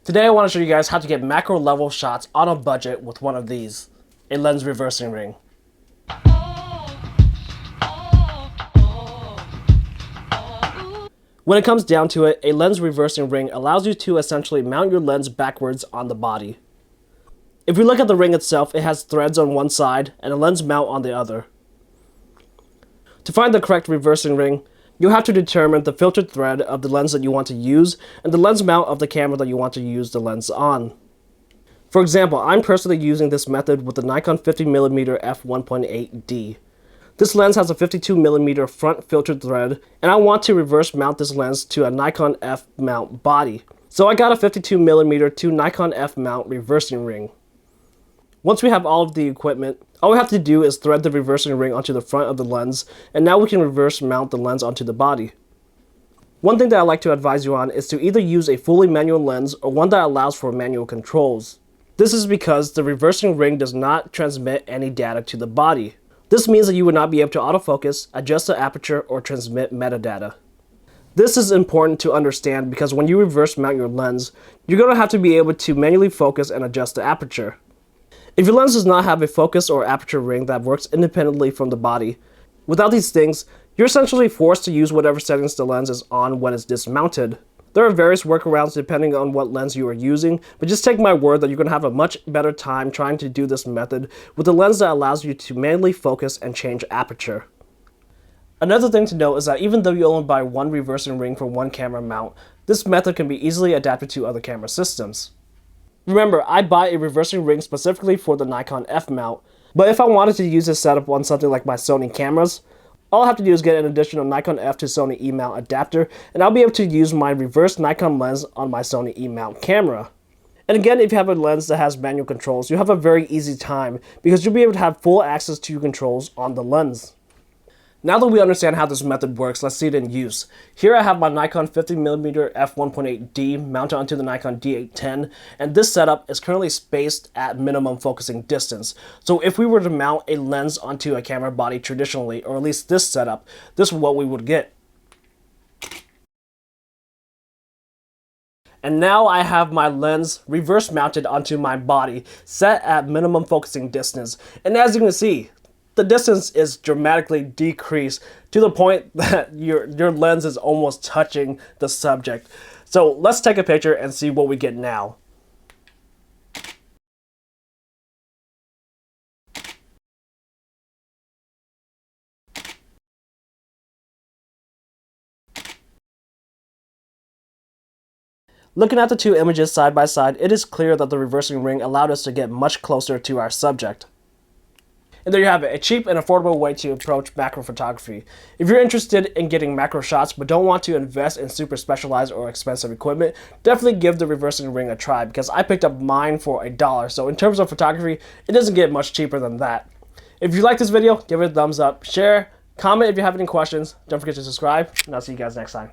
Today I want to show you guys how to get macro level shots on a budget with one of these, a lens reversing ring. When it comes down to it, a lens reversing ring allows you to essentially mount your lens backwards on the body. If we look at the ring itself, it has threads on one side and a lens mount on the other. To find the correct reversing ring, you have to determine the filtered thread of the lens that you want to use and the lens mount of the camera that you want to use the lens on. For example, I'm personally using this method with the Nikon 50mm f1.8D. This lens has a 52mm front filtered thread, and I want to reverse mount this lens to a Nikon F mount body. So I got a 52mm to Nikon F mount reversing ring. Once we have all of the equipment, all we have to do is thread the reversing ring onto the front of the lens, and now we can reverse mount the lens onto the body. One thing that I like to advise you on is to either use a fully manual lens or one that allows for manual controls. This is because the reversing ring does not transmit any data to the body. This means that you would not be able to autofocus, adjust the aperture, or transmit metadata. This is important to understand because when you reverse mount your lens, you're going to have to be able to manually focus and adjust the aperture. If your lens does not have a focus or aperture ring that works independently from the body, without these things, you're essentially forced to use whatever settings the lens is on when it's dismounted. There are various workarounds depending on what lens you are using, but just take my word that you're going to have a much better time trying to do this method with a lens that allows you to manually focus and change aperture. Another thing to note is that even though you only buy one reversing ring for one camera mount, this method can be easily adapted to other camera systems. Remember, I buy a reversing ring specifically for the Nikon F mount, but if I wanted to use this setup on something like my Sony cameras, all I have to do is get an additional Nikon F to Sony E mount adapter, and I'll be able to use my reverse Nikon lens on my Sony E mount camera. And again, if you have a lens that has manual controls, you have a very easy time because you'll be able to have full access to your controls on the lens. Now that we understand how this method works, let's see it in use. Here I have my Nikon 50mm f1.8D mounted onto the Nikon D810, and this setup is currently spaced at minimum focusing distance. So if we were to mount a lens onto a camera body traditionally, or at least this setup, this is what we would get. And now I have my lens reverse mounted onto my body, set at minimum focusing distance, and as you can see, the distance is dramatically decreased to the point that your lens is almost touching the subject. So let's take a picture and see what we get now. Looking at the two images side by side, it is clear that the reversing ring allowed us to get much closer to our subject. And there you have it, a cheap and affordable way to approach macro photography. If you're interested in getting macro shots but don't want to invest in super specialized or expensive equipment, definitely give the reversing ring a try because I picked up mine for $1. So in terms of photography, it doesn't get much cheaper than that. If you like this video, give it a thumbs up, share, comment if you have any questions. Don't forget to subscribe, and I'll see you guys next time.